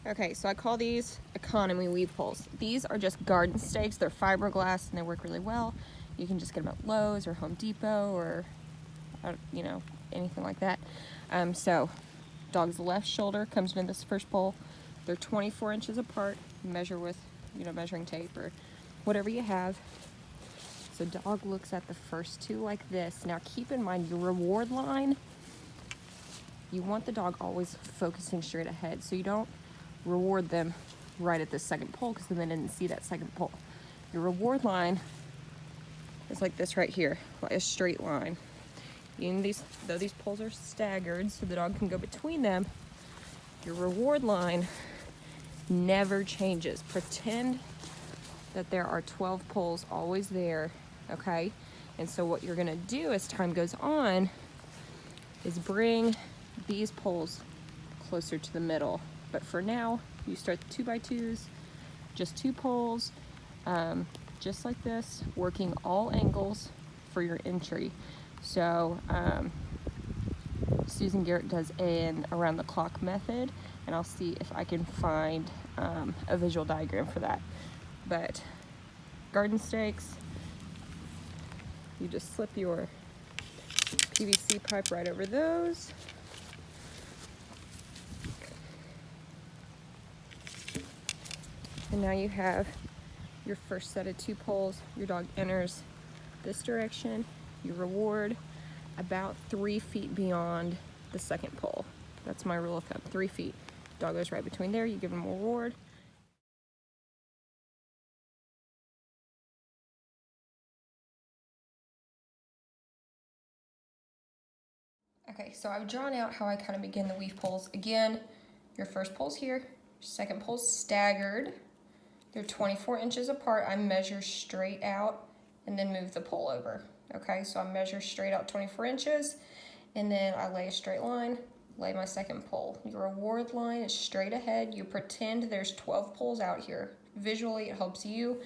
Okay, so I call these economy weave poles. These are just garden stakes. They're fiberglass and they work really well. You can just get them at Lowe's or Home Depot or, you know, anything like that. So dog's left shoulder comes into this first pole. They're 24 inches apart. Measure with, you know, measuring tape or whatever you have. So dog looks at the first two like this. Now keep in mind your reward line, you want the dog always focusing straight ahead. So you don't reward them right at the second pole because then they didn't see that second pole. Your reward line is like this right here, like a straight line. Though these poles are staggered so the dog can go between them, your reward line never changes. Pretend that there are 12 poles always there, okay? And so what you're gonna do as time goes on is bring these poles closer to the middle. But for now, you start the 2x2s, just 2 poles, just like this, working all angles for your entry. So Susan Garrett does an around the clock method, and I'll see if I can find a visual diagram for that. But garden stakes, you just slip your PVC pipe right over those. And now you have your first set of 2 poles. Your dog enters this direction. You reward about 3 feet beyond the second pole. That's my rule of thumb, 3 feet. Dog goes right between there, you give them a reward. Okay, so I've drawn out how I kind of begin the weave poles. Again, your first pole's here, second pole's staggered. They're 24 inches apart. I measure straight out and then move the pole over. Okay, so I measure straight out 24 inches and then I lay a straight line, lay my second pole. Your reward line is straight ahead. You pretend there's 12 poles out here. Visually, it helps you.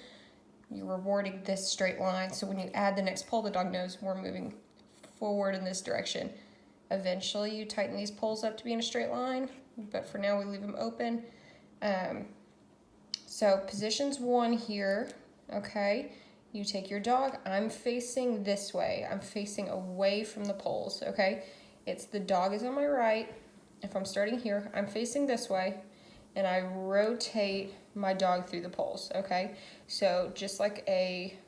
You're rewarding this straight line. So when you add the next pole, the dog knows we're moving forward in this direction. Eventually, you tighten these poles up to be in a straight line, but for now, we leave them open. So positions 1 here, okay? You take your dog, I'm facing this way. I'm facing away from the poles, okay? It's the dog is on my right. If I'm starting here, I'm facing this way, and I rotate my dog through the poles, okay? So just rotate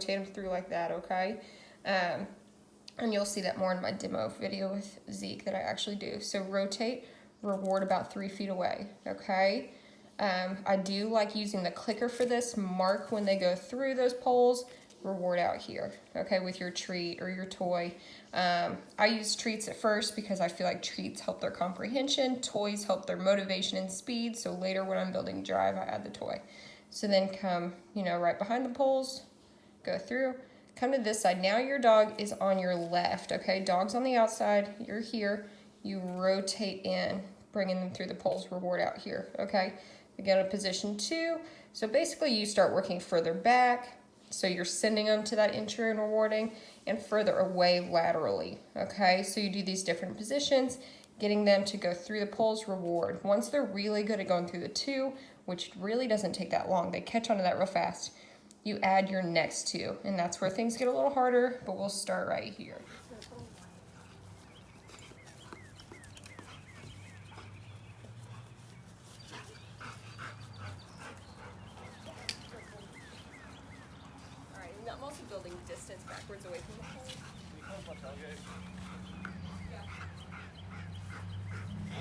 them through like that, okay? And you'll see that more in my demo video with Zeke that I actually do. So rotate, reward about 3 feet away, okay? I do like using the clicker for this. Mark when they go through those poles, reward out here, okay, with your treat or your toy. I use treats at first because I feel like treats help their comprehension. Toys help their motivation and speed. So later when I'm building drive, I add the toy. So then come, you know, right behind the poles, go through. Come to this side. Now your dog is on your left, okay? Dog's on the outside, you're here. You rotate in, bringing them through the poles, reward out here, okay? Again, a position 2. So basically you start working further back, so you're sending them to that entry and rewarding, and further away laterally, okay? So you do these different positions, getting them to go through the poles, reward. Once they're really good at going through the 2, which really doesn't take that long, they catch onto that real fast, you add your next 2, and that's where things get a little harder, but we'll start right here. All right, and I'm also building distance backwards away from the pole. Yeah.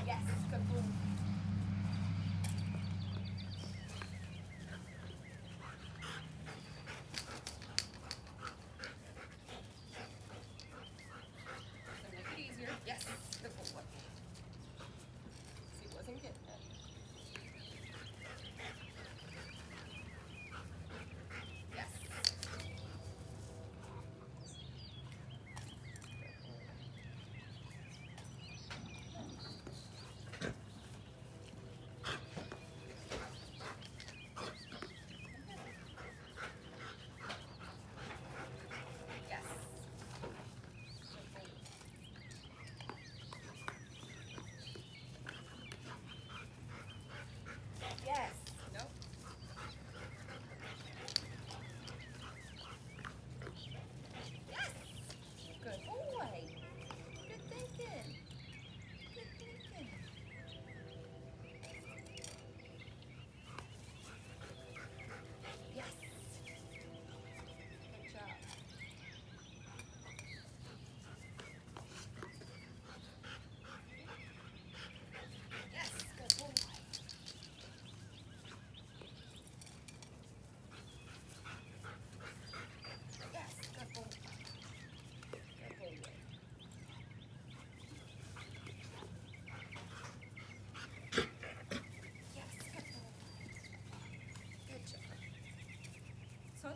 Yes, good boy. Yes, good boy. See, wasn't getting it. Yes.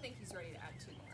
think he's ready to add 2 more.